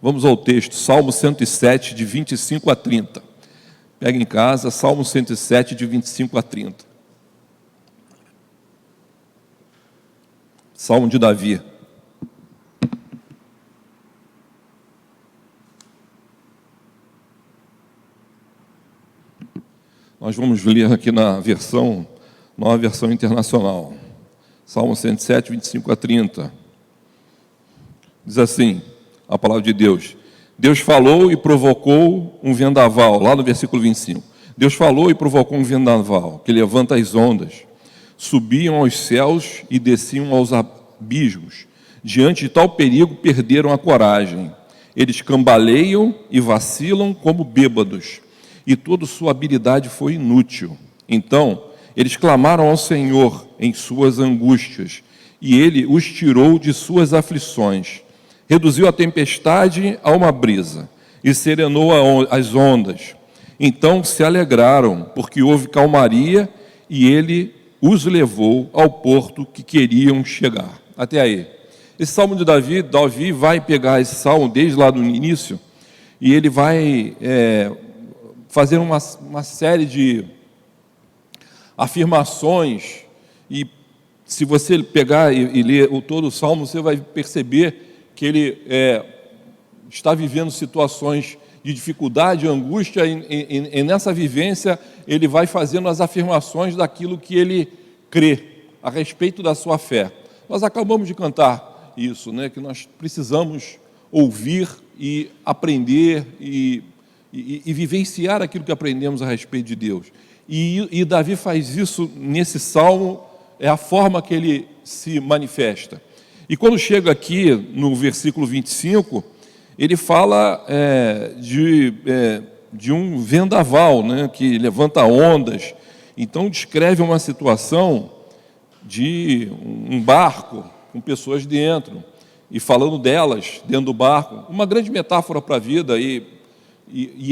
Vamos ao texto, Salmo 107, de 25 a 30. Pega em casa, Salmo 107, de 25 a 30. Salmo de Davi. Nós vamos ler aqui na versão, nova versão internacional. Salmo 107, 25 a 30. Diz assim, a palavra de Deus. Deus falou e provocou um vendaval, lá no versículo 25. Deus falou e provocou um vendaval, que levanta as ondas. Subiam aos céus e desciam aos abismos. Diante de tal perigo, perderam a coragem. Eles cambaleiam e vacilam como bêbados, e toda sua habilidade foi inútil. Então, eles clamaram ao Senhor em suas angústias, e Ele os tirou de suas aflições. Reduziu a tempestade a uma brisa, e serenou as ondas. Então se alegraram, porque houve calmaria, e Ele os levou ao porto que queriam chegar. Até aí. Esse salmo de Davi vai pegar esse salmo desde lá do início, e ele vai fazer uma série de afirmações, e se você pegar e ler todo o salmo, você vai perceber que ele está vivendo situações de dificuldade, angústia, e nessa vivência ele vai fazendo as afirmações daquilo que ele crê, a respeito da sua fé. Nós acabamos de cantar isso, né, que nós precisamos ouvir e aprender e vivenciar aquilo que aprendemos a respeito de Deus. E Davi faz isso nesse salmo, é a forma que ele se manifesta. E quando chega aqui no versículo 25, ele fala de um vendaval, né, que levanta ondas. Então descreve uma situação de um barco com pessoas dentro, e falando delas dentro do barco, uma grande metáfora para a vida, e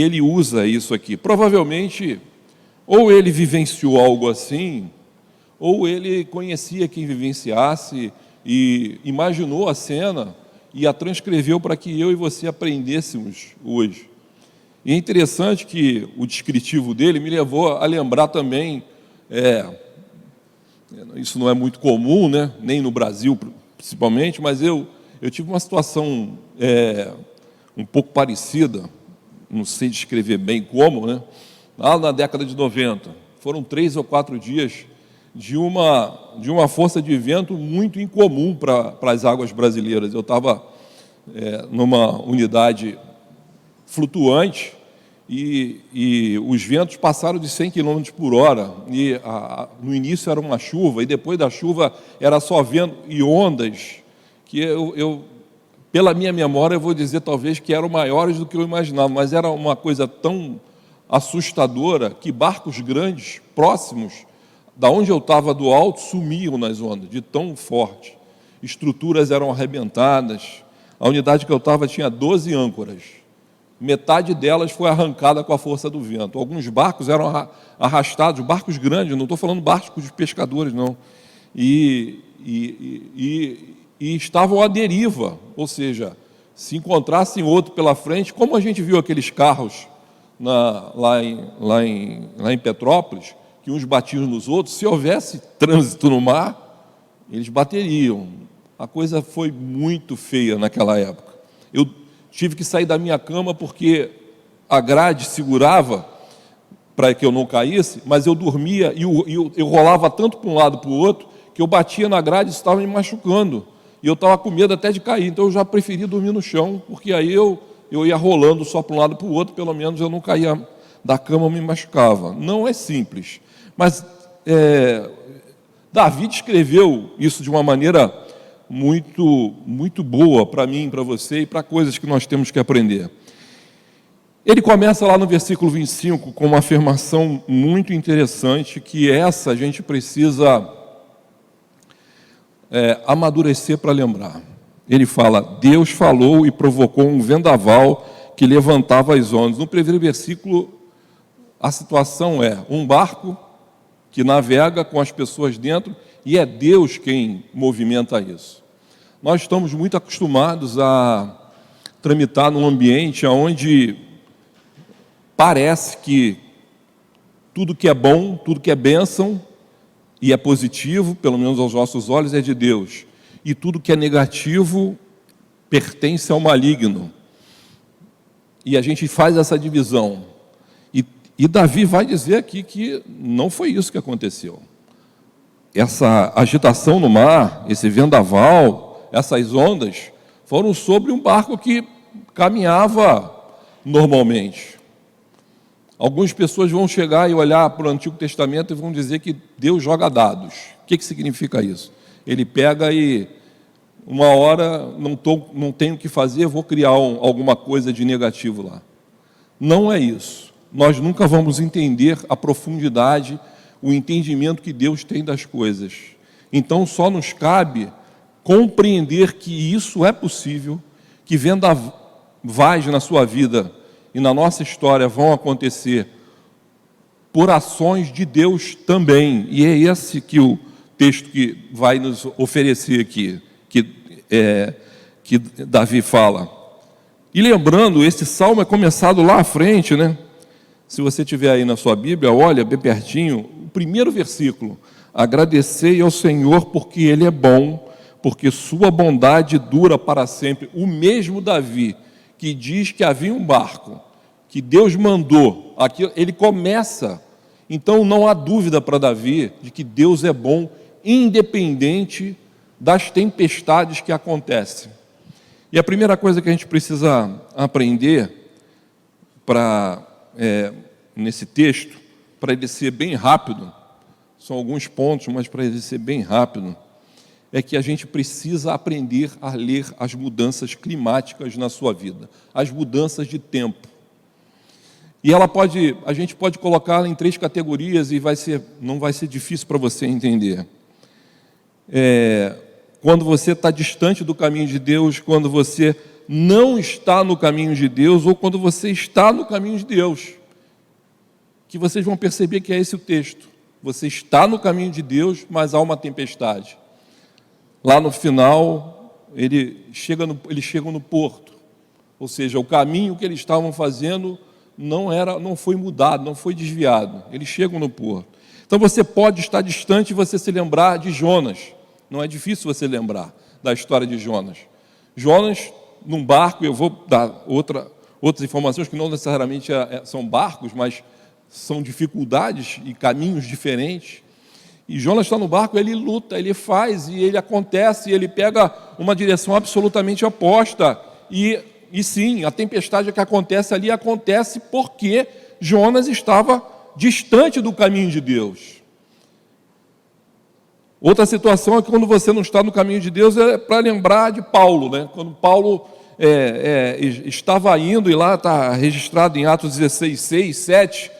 ele usa isso aqui. Provavelmente, ou ele vivenciou algo assim, ou ele conhecia quem vivenciasse, e imaginou a cena e a transcreveu para que eu e você aprendêssemos hoje. E é interessante que o descritivo dele me levou a lembrar também, isso não é muito comum, né? Nem no Brasil principalmente, mas eu tive uma situação um pouco parecida, não sei descrever bem como, né? Lá na década de 90, foram 3 ou 4 dias de uma força de vento muito incomum para as águas brasileiras. Eu estava numa unidade flutuante e os ventos passaram de 100 km por hora. E no início era uma chuva, e depois da chuva era só vento e ondas, que pela minha memória, eu vou dizer talvez que eram maiores do que eu imaginava, mas era uma coisa tão assustadora que barcos grandes, próximos, da onde eu estava do alto, sumiam nas ondas, de tão forte. Estruturas eram arrebentadas. A unidade que eu estava tinha 12 âncoras. Metade delas foi arrancada com a força do vento. Alguns barcos eram arrastados, barcos grandes, não estou falando barcos de pescadores, não. E estavam à deriva, ou seja, se encontrassem outro pela frente, como a gente viu aqueles carros lá em Petrópolis, que uns batiam nos outros, se houvesse trânsito no mar, eles bateriam. A coisa foi muito feia naquela época. Eu tive que sair da minha cama porque a grade segurava para que eu não caísse, mas eu dormia e eu rolava tanto para um lado para o outro, que eu batia na grade e isso estava me machucando. E eu estava com medo até de cair, então eu já preferi dormir no chão, porque aí eu ia rolando só para um lado para o outro, pelo menos eu não caía da cama, me machucava. Não é simples. Mas Davi escreveu isso de uma maneira muito, muito boa para mim, para você e para coisas que nós temos que aprender. Ele começa lá no versículo 25 com uma afirmação muito interessante, que essa a gente precisa amadurecer para lembrar. Ele fala, Deus falou e provocou um vendaval que levantava as ondas. No primeiro versículo, a situação é um barco que navega com as pessoas dentro, e é Deus quem movimenta isso. Nós estamos muito acostumados a tramitar num ambiente onde parece que tudo que é bom, tudo que é bênção e é positivo, pelo menos aos nossos olhos, é de Deus. E tudo que é negativo pertence ao maligno. E a gente faz essa divisão. E Davi vai dizer aqui que não foi isso que aconteceu. Essa agitação no mar, esse vendaval, essas ondas, foram sobre um barco que caminhava normalmente. Algumas pessoas vão chegar e olhar para o Antigo Testamento e vão dizer que Deus joga dados. O que significa isso? Ele pega e, uma hora, não tenho o que fazer, vou criar alguma coisa de negativo lá. Não é isso. Nós nunca vamos entender a profundidade, o entendimento que Deus tem das coisas. Então, só nos cabe compreender que isso é possível, que vendavais na sua vida e na nossa história vão acontecer por ações de Deus também. E é esse que o texto que vai nos oferecer aqui, que Davi fala. E lembrando, esse salmo é começado lá à frente, né? Se você tiver aí na sua Bíblia, olha bem pertinho, o primeiro versículo. Agradecei ao Senhor porque Ele é bom, porque sua bondade dura para sempre. O mesmo Davi, que diz que havia um barco, que Deus mandou, aqui, ele começa. Então não há dúvida para Davi de que Deus é bom, independente das tempestades que acontecem. E a primeira coisa que a gente precisa aprender nesse texto, para ele ser bem rápido, são alguns pontos, mas para ele ser bem rápido, é que a gente precisa aprender a ler as mudanças climáticas na sua vida, as mudanças de tempo. E a gente pode colocá-la em 3 categorias e não vai ser difícil para você entender. Quando você está distante do caminho de Deus, quando você não está no caminho de Deus, ou quando você está no caminho de Deus, que vocês vão perceber que é esse o texto. Você está no caminho de Deus, mas há uma tempestade. Lá no final, eles chegam no porto, ou seja, o caminho que eles estavam fazendo não foi mudado, não foi desviado. Eles chegam no porto. Então você pode estar distante e você se lembrar de Jonas. Não é difícil você lembrar da história de Jonas. Jonas, num barco, eu vou dar outras informações que não necessariamente são barcos, mas são dificuldades e caminhos diferentes. E Jonas está no barco, ele luta, ele faz, e ele acontece, e ele pega uma direção absolutamente oposta. E sim, a tempestade que acontece ali acontece porque Jonas estava distante do caminho de Deus. Outra situação é que quando você não está no caminho de Deus, é para lembrar de Paulo, né? Quando Paulo estava indo, e lá está registrado em Atos 16, 6, 7,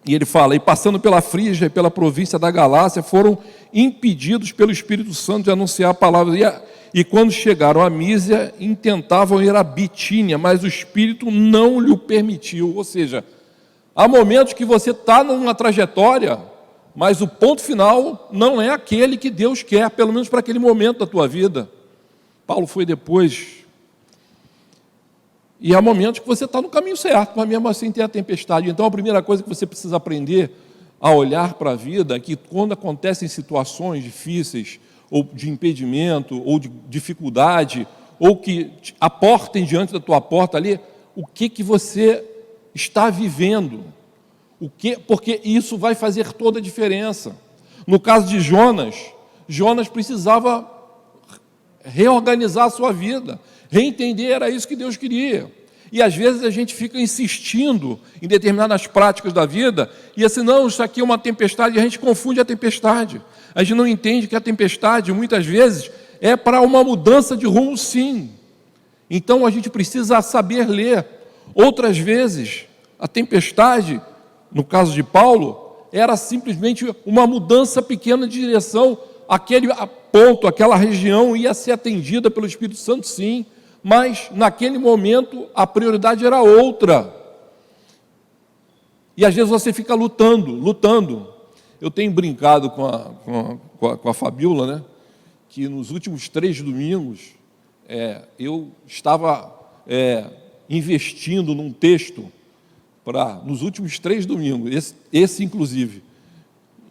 e ele fala, e passando pela Frígia e pela província da Galácia, foram impedidos pelo Espírito Santo de anunciar a palavra. E quando chegaram a Mísia, intentavam ir a Bitínia, mas o Espírito não lhe permitiu. Ou seja, há momentos que você está numa trajetória, mas o ponto final não é aquele que Deus quer, pelo menos para aquele momento da tua vida. Paulo foi depois. E há momentos que você está no caminho certo, mas mesmo assim tem a tempestade. Então a primeira coisa que você precisa aprender a olhar para a vida é que quando acontecem situações difíceis, ou de impedimento, ou de dificuldade, ou que aportem diante da tua porta ali, o que você está vivendo? Porque isso vai fazer toda a diferença. No caso de Jonas precisava reorganizar a sua vida, reentender, era isso que Deus queria. E às vezes a gente fica insistindo em determinadas práticas da vida, e assim, não, isso aqui é uma tempestade, e a gente confunde a tempestade. A gente não entende que a tempestade, muitas vezes, é para uma mudança de rumo, sim. Então a gente precisa saber ler. Outras vezes, a tempestade, no caso de Paulo, era simplesmente uma mudança pequena de direção. Aquele ponto, aquela região ia ser atendida pelo Espírito Santo, sim, mas naquele momento a prioridade era outra. E às vezes você fica lutando. Eu tenho brincado com a Fabiola, né, que nos últimos 3 domingos eu estava investindo num texto nos últimos 3 domingos, esse inclusive,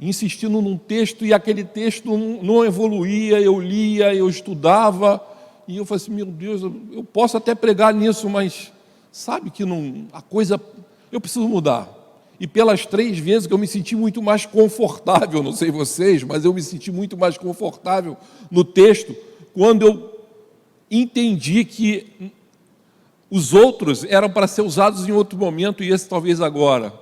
insistindo num texto, e aquele texto não evoluía, eu lia, eu estudava, e eu falei assim, meu Deus, eu posso até pregar nisso, mas sabe que a coisa, eu preciso mudar. E pelas 3 vezes que eu me senti muito mais confortável, não sei vocês, mas eu me senti muito mais confortável no texto, quando eu entendi que os outros eram para ser usados em outro momento, e esse talvez agora.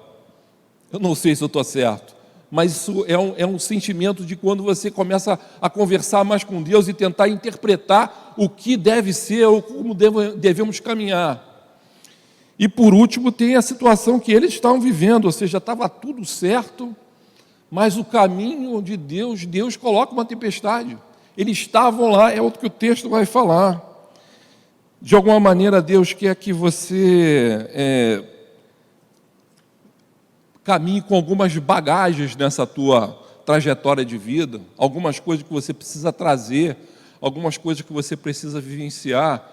Eu não sei se eu estou certo, mas isso é um sentimento de quando você começa a conversar mais com Deus e tentar interpretar o que deve ser ou como devemos caminhar. E por último tem a situação que eles estavam vivendo, ou seja, estava tudo certo, mas o caminho de Deus coloca uma tempestade. Eles estavam lá, é o que o texto vai falar. De alguma maneira Deus quer que você caminhe com algumas bagagens nessa tua trajetória de vida, algumas coisas que você precisa trazer, algumas coisas que você precisa vivenciar,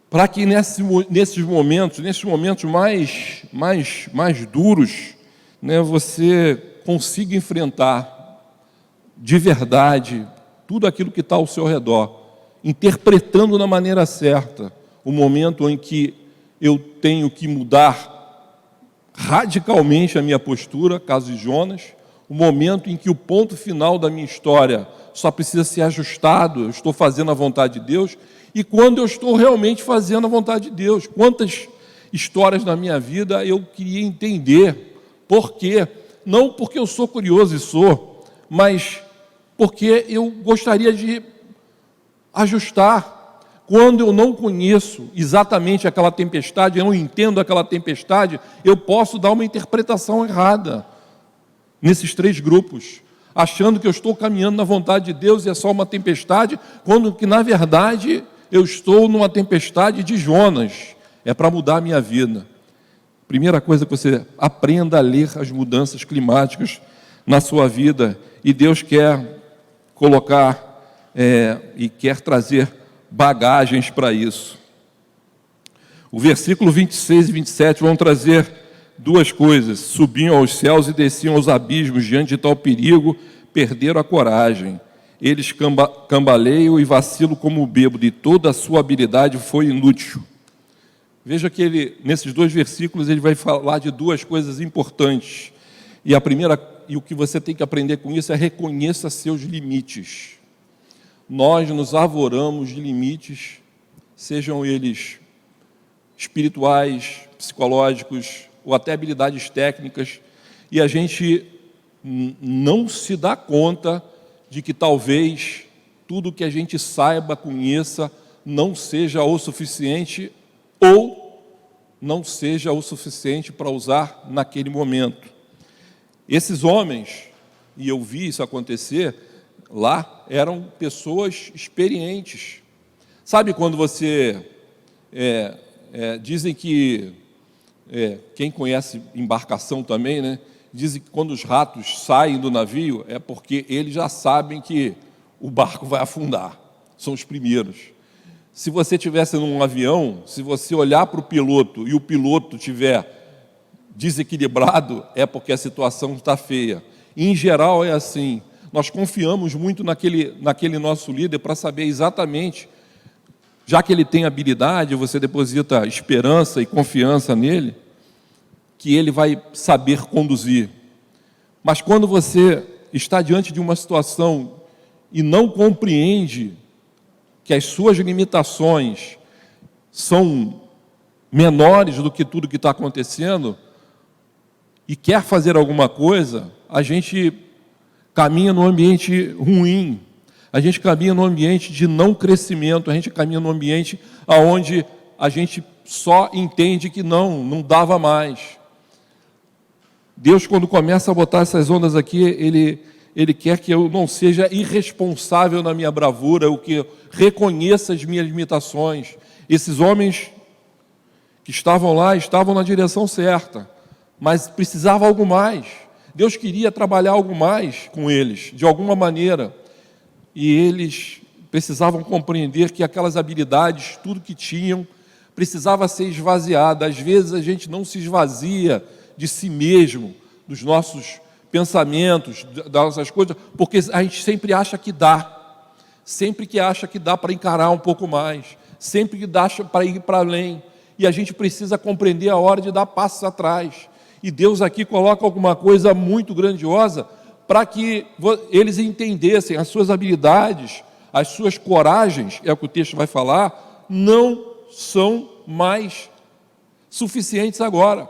para que nesses momentos mais duros, né, você consiga enfrentar de verdade tudo aquilo que está ao seu redor, interpretando da maneira certa o momento em que eu tenho que mudar radicalmente a minha postura, caso de Jonas, o momento em que o ponto final da minha história só precisa ser ajustado, eu estou fazendo a vontade de Deus, e quando eu estou realmente fazendo a vontade de Deus. Quantas histórias na minha vida eu queria entender por quê, não porque eu sou curioso e sou, mas porque eu gostaria de ajustar. Quando eu não conheço exatamente aquela tempestade, eu não entendo aquela tempestade, eu posso dar uma interpretação errada nesses 3 grupos, achando que eu estou caminhando na vontade de Deus e é só uma tempestade, quando que na verdade eu estou numa tempestade de Jonas, é para mudar a minha vida. Primeira coisa que você aprenda a ler as mudanças climáticas na sua vida, e Deus quer colocar e quer trazer bagagens para isso. O versículo 26 e 27 vão trazer 2 coisas: subiam aos céus e desciam aos abismos, diante de tal perigo, perderam a coragem. Eles cambaleiam e vacilam como o bêbado, e toda a sua habilidade foi inútil. Veja que nesses 2 versículos ele vai falar de 2 coisas importantes. E a primeira, e o que você tem que aprender com isso, é reconheça seus limites. Nós nos arvoramos de limites, sejam eles espirituais, psicológicos, ou até habilidades técnicas, e a gente não se dá conta de que talvez tudo que a gente saiba, conheça, não seja o suficiente, ou não seja o suficiente para usar naquele momento. Esses homens, e eu vi isso acontecer lá, eram pessoas experientes. Sabe quando você... dizem que... quem conhece embarcação também, né? Dizem que quando os ratos saem do navio, é porque eles já sabem que o barco vai afundar. São os primeiros. Se você estivesse num avião, se você olhar para o piloto e o piloto estiver desequilibrado, é porque a situação está feia. E, em geral, é assim. Nós confiamos muito naquele nosso líder para saber exatamente, já que ele tem habilidade, você deposita esperança e confiança nele, que ele vai saber conduzir. Mas quando você está diante de uma situação e não compreende que as suas limitações são menores do que tudo que está acontecendo, e quer fazer alguma coisa, a gente caminha num ambiente ruim, a gente caminha num ambiente de não crescimento, a gente caminha num ambiente onde a gente só entende que não dava mais. Deus, quando começa a botar essas ondas aqui, Ele quer que eu não seja irresponsável na minha bravura, o que eu reconheça as minhas limitações. Esses homens que estavam lá, estavam na direção certa, mas precisava algo mais. Deus queria trabalhar algo mais com eles, de alguma maneira. E eles precisavam compreender que aquelas habilidades, tudo que tinham, precisava ser esvaziado. Às vezes a gente não se esvazia de si mesmo, dos nossos pensamentos, das nossas coisas, porque a gente sempre acha que dá, sempre que acha que dá para encarar um pouco mais, sempre que dá para ir para além, e a gente precisa compreender a hora de dar passos atrás. E Deus aqui coloca alguma coisa muito grandiosa para que eles entendessem as suas habilidades, as suas coragens, é o que o texto vai falar, não são mais suficientes agora.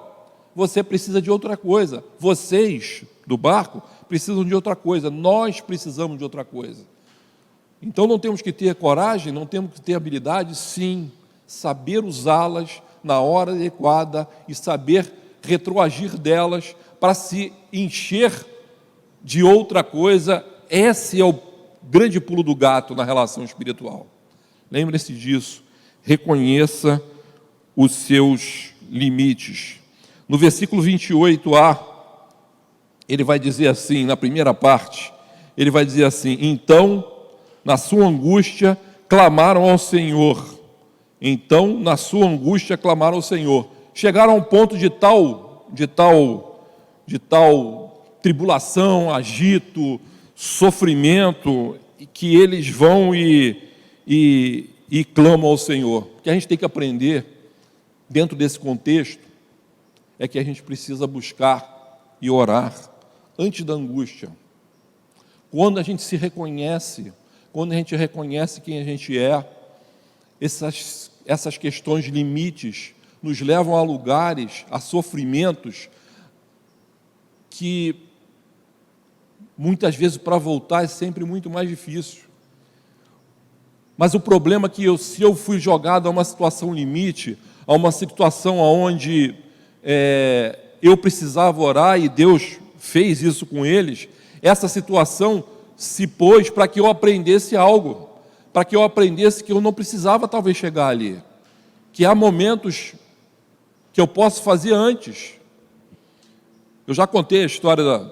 Você precisa de outra coisa. Vocês do barco precisam de outra coisa. Nós precisamos de outra coisa. Então não temos que ter coragem, não temos que ter habilidade, sim, saber usá-las na hora adequada e saber retroagir delas para se encher de outra coisa. Esse é o grande pulo do gato na relação espiritual. Lembre-se disso. Reconheça os seus limites. No versículo 28a, ele vai dizer assim, na primeira parte, ele vai dizer assim: então, na sua angústia, clamaram ao Senhor. Então, na sua angústia, clamaram ao Senhor. Chegaram a um ponto de tal tribulação, agito, sofrimento, que eles vão e clamam ao Senhor. O que a gente tem que aprender, dentro desse contexto, é que a gente precisa buscar e orar antes da angústia. Quando a gente se reconhece, quando a gente reconhece quem a gente é, essas questões de limites nos levam a lugares, a sofrimentos, que muitas vezes para voltar é sempre muito mais difícil. Mas o problema é que se eu fui jogado a uma situação limite, a uma situação onde eu precisava orar e Deus fez isso com eles, essa situação se pôs para que eu aprendesse algo, para que eu aprendesse que eu não precisava talvez chegar ali, que há momentos que eu posso fazer antes. Eu já contei a história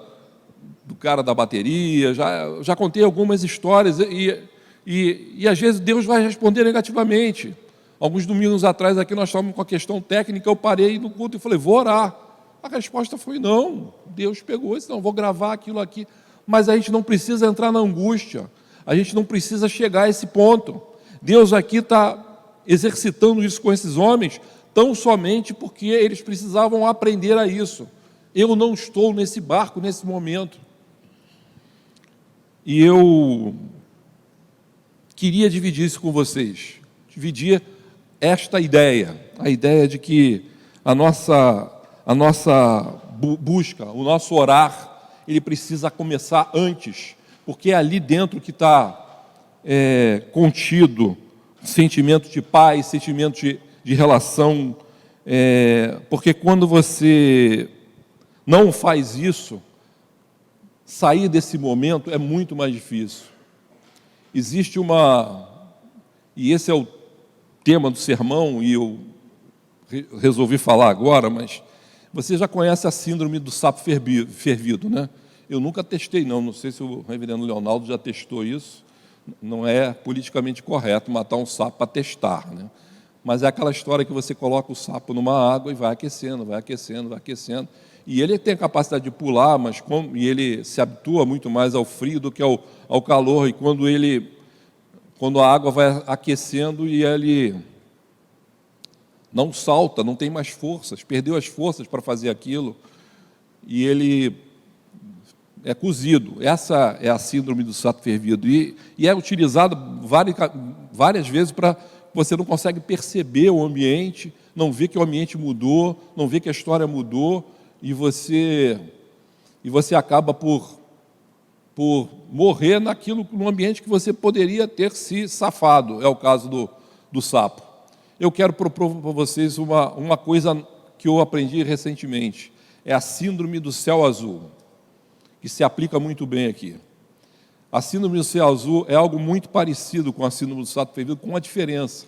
do cara da bateria, já contei algumas histórias e às vezes Deus vai responder negativamente. Alguns domingos atrás aqui nós estávamos com a questão técnica, eu parei no culto e falei, vou orar. A resposta foi não. Deus pegou e disse, não, vou gravar aquilo aqui. Mas a gente não precisa entrar na angústia, a gente não precisa chegar a esse ponto. Deus aqui está exercitando isso com esses homens, tão somente porque eles precisavam aprender a isso. Eu não estou nesse barco nesse momento. E eu queria dividir isso com vocês, dividir esta ideia, a ideia de que a nossa busca, o nosso orar, ele precisa começar antes, porque é ali dentro que está contido sentimento de paz, sentimento de relação, porque quando você não faz isso, sair desse momento é muito mais difícil. Existe e esse é o tema do sermão, e eu resolvi falar agora, mas você já conhece a síndrome do sapo fervido, né? Eu nunca testei, não sei se o reverendo Leonardo já testou isso, não é politicamente correto matar um sapo para testar, né? Mas é aquela história que você coloca o sapo numa água e vai aquecendo, vai aquecendo, vai aquecendo, e ele tem a capacidade de pular, e ele se habitua muito mais ao frio do que ao calor, e quando a água vai aquecendo e ele não salta, não tem mais forças, perdeu as forças para fazer aquilo, e ele é cozido. Essa é a síndrome do sapo fervido, e é utilizada várias vezes para você não consegue perceber o ambiente, não vê que o ambiente mudou, não vê que a história mudou, e você acaba por morrer no ambiente que você poderia ter se safado. É o caso do sapo. Eu quero propor para vocês uma coisa que eu aprendi recentemente. É a síndrome do céu azul, que se aplica muito bem aqui. A síndrome do céu azul é algo muito parecido com a síndrome do sapo fervido, com uma diferença.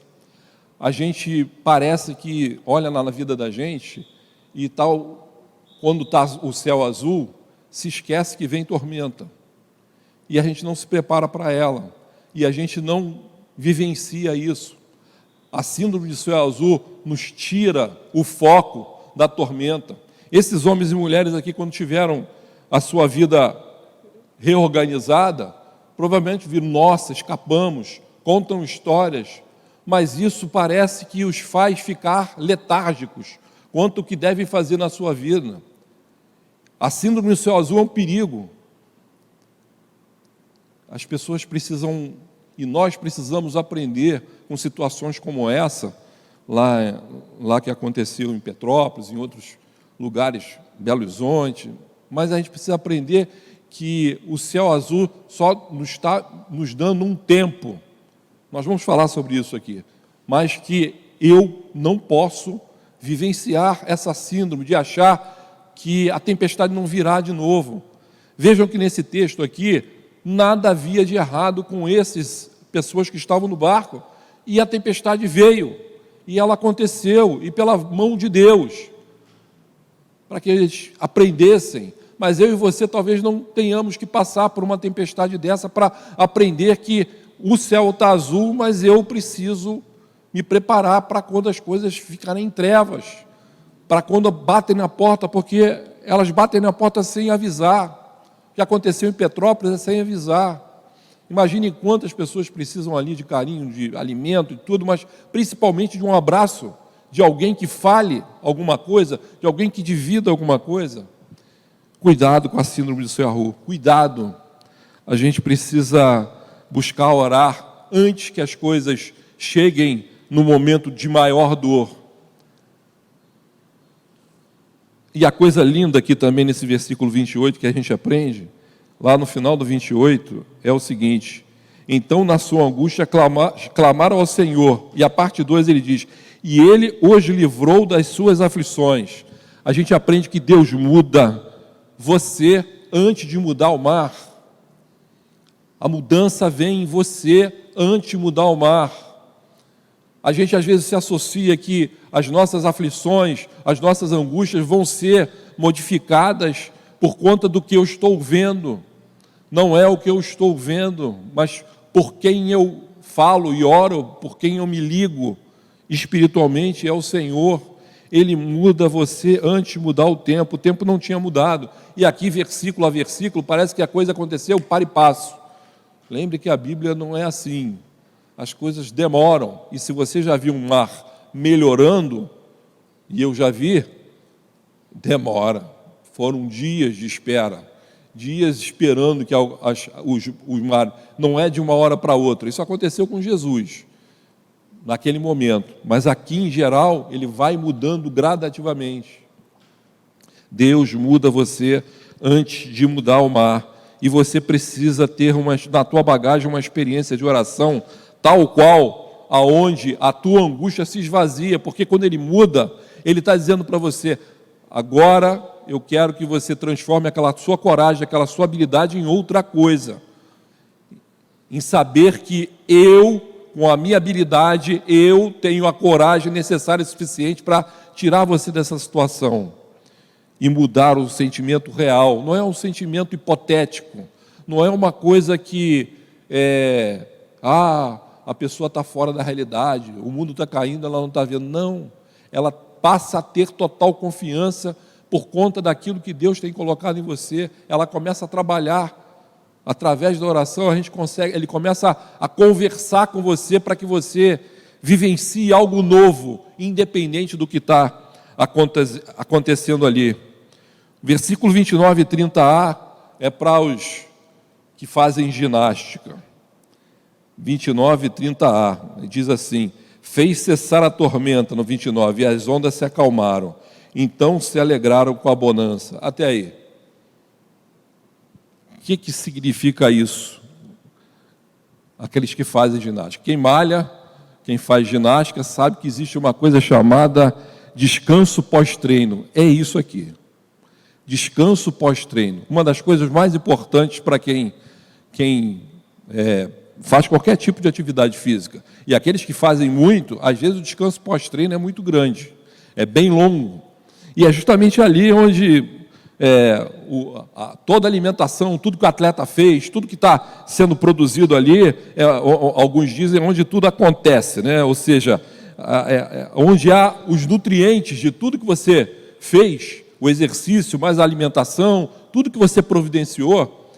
A gente parece que olha na vida da gente e quando está o céu azul, se esquece que vem tormenta. E a gente não se prepara para ela. e a gente não vivencia isso. A síndrome de céu azul nos tira o foco da tormenta. Esses homens e mulheres aqui, quando tiveram a sua vida reorganizada, provavelmente viram, nossa, escapamos, contam histórias, mas isso parece que os faz ficar letárgicos quanto o que devem fazer na sua vida. A síndrome do céu azul é um perigo. As pessoas precisam, e nós precisamos aprender com situações como essa, lá que aconteceu em Petrópolis, em outros lugares, Belo Horizonte, mas a gente precisa aprender que o céu azul só nos está nos dando um tempo. Nós vamos falar sobre isso aqui, mas que eu não posso vivenciar essa síndrome de achar que a tempestade não virá de novo. Vejam que nesse texto aqui, nada havia de errado com essas pessoas que estavam no barco, e a tempestade veio, e ela aconteceu, e pela mão de Deus, para que eles aprendessem. Mas eu e você talvez não tenhamos que passar por uma tempestade dessa para aprender que o céu está azul, mas eu preciso me preparar para quando as coisas ficarem em trevas, para quando batem na porta, porque elas batem na porta sem avisar. O que aconteceu em Petrópolis é sem avisar. Imagine quantas pessoas precisam ali de carinho, de alimento e tudo, mas principalmente de um abraço, de alguém que fale alguma coisa, de alguém que divida alguma coisa. Cuidado com a síndrome do céu azul, cuidado. A gente precisa buscar orar antes que as coisas cheguem no momento de maior dor. E a coisa linda aqui também nesse versículo 28 que a gente aprende, lá no final do 28, é o seguinte: então na sua angústia clamaram ao Senhor, e a parte 2 ele diz, e ele os livrou das suas aflições. A gente aprende que Deus muda você antes de mudar o mar. A mudança vem em você antes de mudar o mar. A gente às vezes se associa que as nossas aflições, as nossas angústias vão ser modificadas por conta do que eu estou vendo. Não é o que eu estou vendo, mas por quem eu falo e oro, por quem eu me ligo espiritualmente é o Senhor. Ele muda você antes de mudar o tempo não tinha mudado. E aqui, versículo a versículo, parece que a coisa aconteceu para e passo. Lembre que a Bíblia não é assim. As coisas demoram. E se você já viu um mar melhorando, e eu já vi, demora. Foram dias de espera. Dias esperando que o mar... Não é de uma hora para outra. Isso aconteceu com Jesus, naquele momento. Mas aqui, em geral, ele vai mudando gradativamente. Deus muda você antes de mudar o mar. E você precisa ter na tua bagagem uma experiência de oração tal qual aonde a tua angústia se esvazia, porque quando ele muda, ele está dizendo para você, agora eu quero que você transforme aquela sua coragem, aquela sua habilidade em outra coisa, em saber que eu, com a minha habilidade, eu tenho a coragem necessária e suficiente para tirar você dessa situação e mudar o sentimento real. Não é um sentimento hipotético, não é uma coisa que a pessoa está fora da realidade, o mundo está caindo, ela não está vendo. Não, ela passa a ter total confiança por conta daquilo que Deus tem colocado em você. Ela começa a trabalhar através da oração, ele começa a conversar com você para que você vivencie algo novo, independente do que está acontecendo ali. Versículo 29 e 30a é para os que fazem ginástica. 29 e 30a, diz assim, fez cessar a tormenta, no 29, e as ondas se acalmaram, então se alegraram com a bonança. Até aí. O que significa isso? Aqueles que fazem ginástica. Quem malha, quem faz ginástica, sabe que existe uma coisa chamada descanso pós-treino. É isso aqui. Descanso pós-treino. Uma das coisas mais importantes para quem faz qualquer tipo de atividade física. E aqueles que fazem muito, às vezes o descanso pós-treino é muito grande. É bem longo. E é justamente ali onde toda a alimentação, tudo que o atleta fez, tudo que está sendo produzido ali, alguns dizem onde tudo acontece, né? Ou seja, onde há os nutrientes de tudo que você fez, o exercício, mais a alimentação, tudo que você providenciou,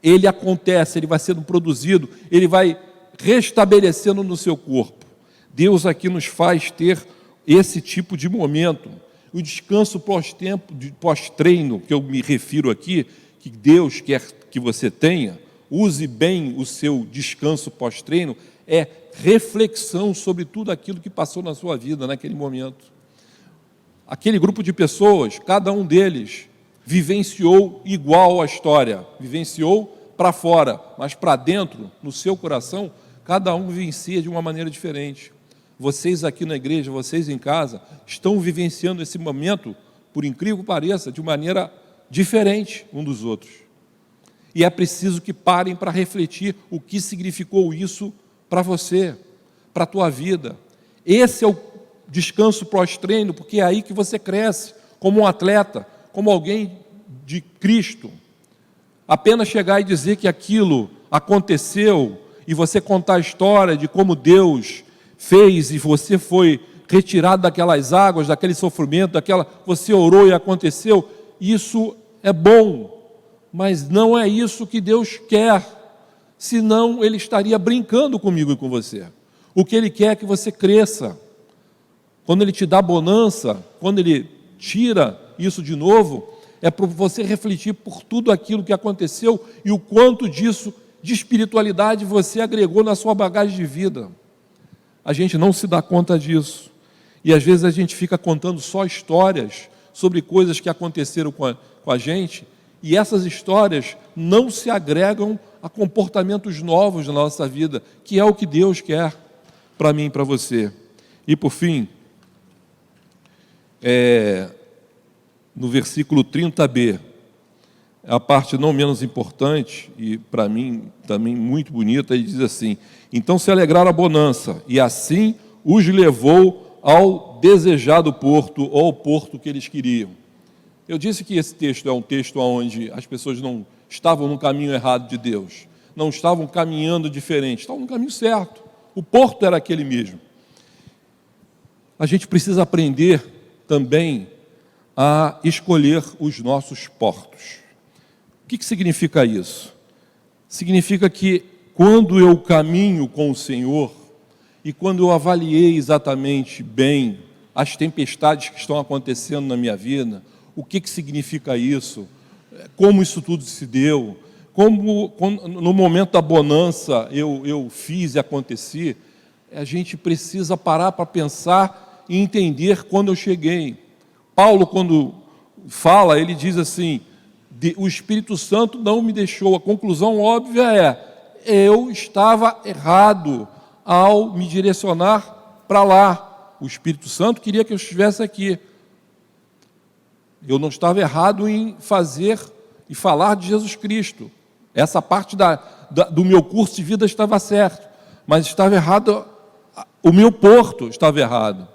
ele acontece, ele vai sendo produzido, ele vai restabelecendo no seu corpo. Deus aqui nos faz ter esse tipo de momento. O descanso pós-treino, que eu me refiro aqui, que Deus quer que você tenha, use bem o seu descanso pós-treino, é reflexão sobre tudo aquilo que passou na sua vida naquele momento. Aquele grupo de pessoas, cada um deles vivenciou igual a história, vivenciou para fora, mas para dentro, no seu coração, cada um vivencia de uma maneira diferente. Vocês aqui na igreja, vocês em casa, estão vivenciando esse momento, por incrível que pareça, de maneira diferente um dos outros. E é preciso que parem para refletir o que significou isso para você, para a tua vida. Esse é o descanso pós-treino, porque é aí que você cresce, como um atleta, como alguém de Cristo. Apenas chegar e dizer que aquilo aconteceu, e você contar a história de como Deus fez e você foi retirado daquelas águas, daquele sofrimento, você orou e aconteceu, isso é bom, mas não é isso que Deus quer, senão Ele estaria brincando comigo e com você. O que Ele quer é que você cresça. Quando Ele te dá bonança, quando Ele tira isso de novo, é para você refletir por tudo aquilo que aconteceu e o quanto disso, de espiritualidade, você agregou na sua bagagem de vida. A gente não se dá conta disso. E às vezes a gente fica contando só histórias sobre coisas que aconteceram com a gente, e essas histórias não se agregam a comportamentos novos na nossa vida, que é o que Deus quer para mim e para você. E por fim, no versículo 30b, a parte não menos importante, e para mim também muito bonita, ele diz assim: então se alegraram a bonança, e assim os levou ao desejado porto, ou ao porto que eles queriam. Eu disse que esse texto é um texto onde as pessoas não estavam no caminho errado de Deus, não estavam caminhando diferente, estavam no caminho certo, o porto era aquele mesmo. A gente precisa aprender também a escolher os nossos portos. O que significa isso? Significa que quando eu caminho com o Senhor e quando eu avaliei exatamente bem as tempestades que estão acontecendo na minha vida, o que significa isso, como isso tudo se deu, como no momento da bonança eu fiz e aconteci, a gente precisa parar para pensar e entender quando eu cheguei. Paulo, quando fala, ele diz assim: o Espírito Santo não me deixou. A conclusão óbvia é: eu estava errado ao me direcionar para lá. O Espírito Santo queria que eu estivesse aqui. Eu não estava errado em fazer e falar de Jesus Cristo. Essa parte do meu curso de vida estava certo, mas estava errado, o meu porto estava errado.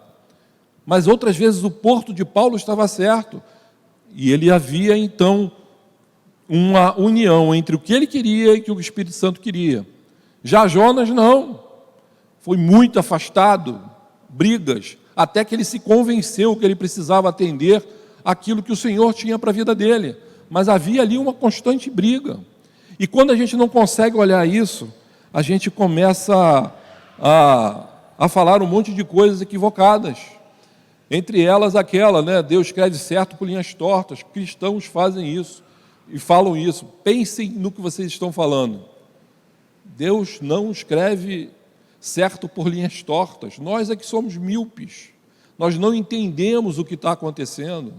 Mas outras vezes o porto de Paulo estava certo, e ele havia então uma união entre o que ele queria e o que o Espírito Santo queria. Já Jonas não, foi muito afastado, brigas, até que ele se convenceu que ele precisava atender aquilo que o Senhor tinha para a vida dele, mas havia ali uma constante briga. E quando a gente não consegue olhar isso, a gente começa a falar um monte de coisas equivocadas. Entre elas aquela, né? Deus escreve certo por linhas tortas. Cristãos fazem isso e falam isso. Pensem no que vocês estão falando. Deus não escreve certo por linhas tortas. Nós é que somos míopes. Nós não entendemos o que está acontecendo.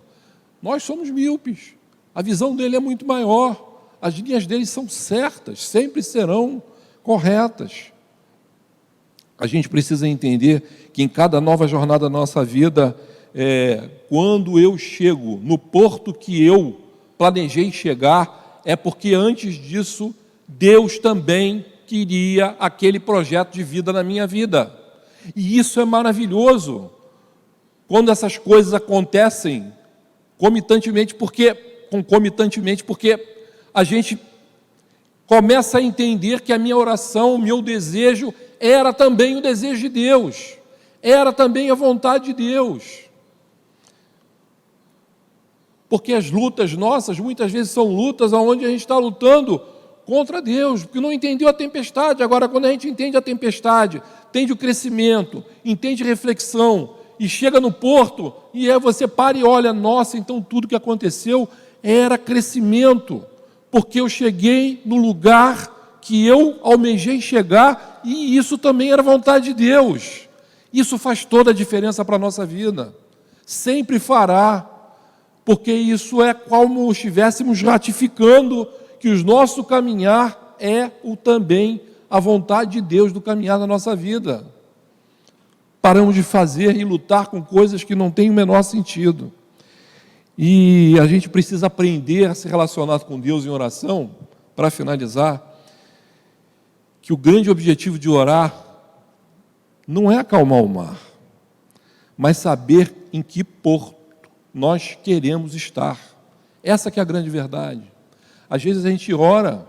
Nós somos míopes. A visão dele é muito maior. As linhas dele são certas, sempre serão corretas. A gente precisa entender que em cada nova jornada da nossa vida, quando eu chego no porto que eu planejei chegar, é porque antes disso, Deus também queria aquele projeto de vida na minha vida. E isso é maravilhoso, quando essas coisas acontecem comitantemente, porque concomitantemente, porque a gente começa a entender que a minha oração, o meu desejo, era também o desejo de Deus, era também a vontade de Deus. Porque as lutas nossas, muitas vezes são lutas onde a gente está lutando contra Deus, porque não entendeu a tempestade. Agora, quando a gente entende a tempestade, entende o crescimento, entende reflexão, e chega no porto, e aí você para e olha, nossa, então tudo que aconteceu era crescimento, porque eu cheguei no lugar que eu almejei chegar, e isso também era vontade de Deus. Isso faz toda a diferença para a nossa vida, sempre fará, porque isso é como estivéssemos ratificando que o nosso caminhar é também a vontade de Deus do caminhar na nossa vida. Paramos de fazer e lutar com coisas que não têm o menor sentido. E a gente precisa aprender a se relacionar com Deus em oração, para finalizar, que o grande objetivo de orar não é acalmar o mar, mas saber em que porto nós queremos estar. Essa que é a grande verdade. Às vezes a gente ora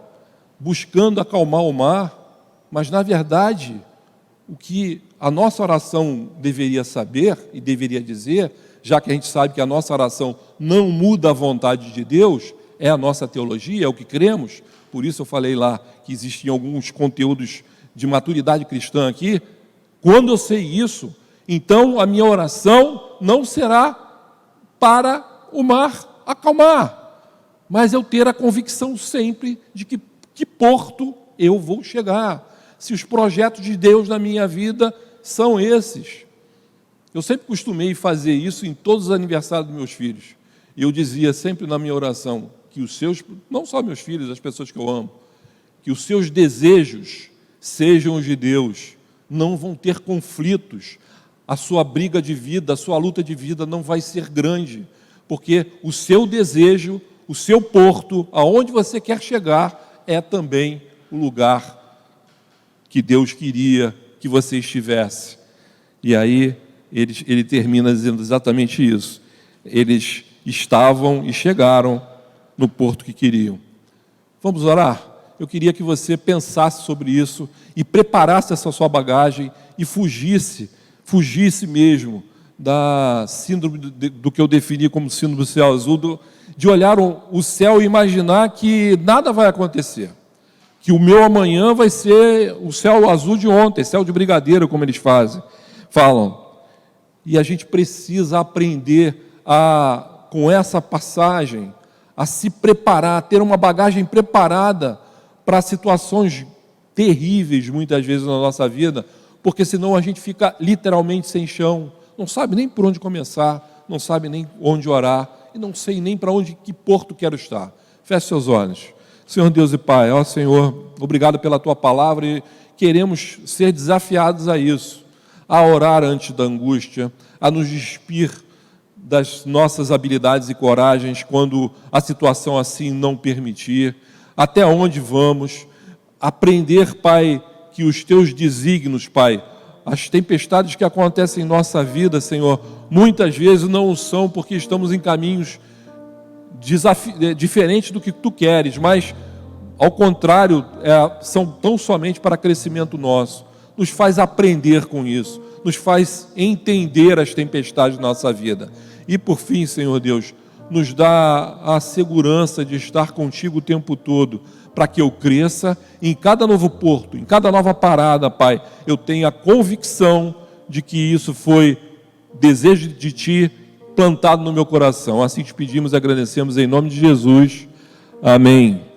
buscando acalmar o mar, mas na verdade o que a nossa oração deveria saber e deveria dizer, já que a gente sabe que a nossa oração não muda a vontade de Deus, é a nossa teologia, é o que cremos. Por isso eu falei lá que existiam alguns conteúdos de maturidade cristã aqui. Quando eu sei isso, então a minha oração não será para o mar acalmar, mas eu ter a convicção sempre de que porto eu vou chegar, se os projetos de Deus na minha vida são esses. Eu sempre costumei fazer isso em todos os aniversários dos meus filhos. Eu dizia sempre na minha oração que os seus, não só meus filhos, as pessoas que eu amo, que os seus desejos sejam os de Deus, não vão ter conflitos, a sua briga de vida, a sua luta de vida não vai ser grande, porque o seu desejo, o seu porto, aonde você quer chegar, é também o lugar que Deus queria que você estivesse. E aí ele termina dizendo exatamente isso. Eles estavam e chegaram no porto que queriam. Vamos orar? Eu queria que você pensasse sobre isso e preparasse essa sua bagagem e fugisse mesmo da síndrome do que eu defini como síndrome do céu azul, de olhar o céu e imaginar que nada vai acontecer, que o meu amanhã vai ser o céu azul de ontem, céu de brigadeiro, como eles falam. E a gente precisa aprender com essa passagem, a se preparar, a ter uma bagagem preparada para situações terríveis, muitas vezes na nossa vida, porque senão a gente fica literalmente sem chão, não sabe nem por onde começar, não sabe nem onde orar, e não sei nem para que porto quero estar. Feche seus olhos. Senhor Deus e Pai, ó Senhor, obrigado pela Tua palavra, e queremos ser desafiados a isso, a orar antes da angústia, a nos despir das nossas habilidades e coragens quando a situação assim não permitir, até onde vamos, aprender, Pai, que os Teus desígnios, Pai, as tempestades que acontecem em nossa vida, Senhor, muitas vezes não são porque estamos em caminhos diferentes do que Tu queres, mas, ao contrário, são tão somente para crescimento nosso. Nos faz aprender com isso, nos faz entender as tempestades da nossa vida. E, por fim, Senhor Deus, nos dá a segurança de estar contigo o tempo todo, para que eu cresça em cada novo porto, em cada nova parada, Pai, eu tenho a convicção de que isso foi desejo de Ti plantado no meu coração. Assim te pedimos e agradecemos em nome de Jesus. Amém.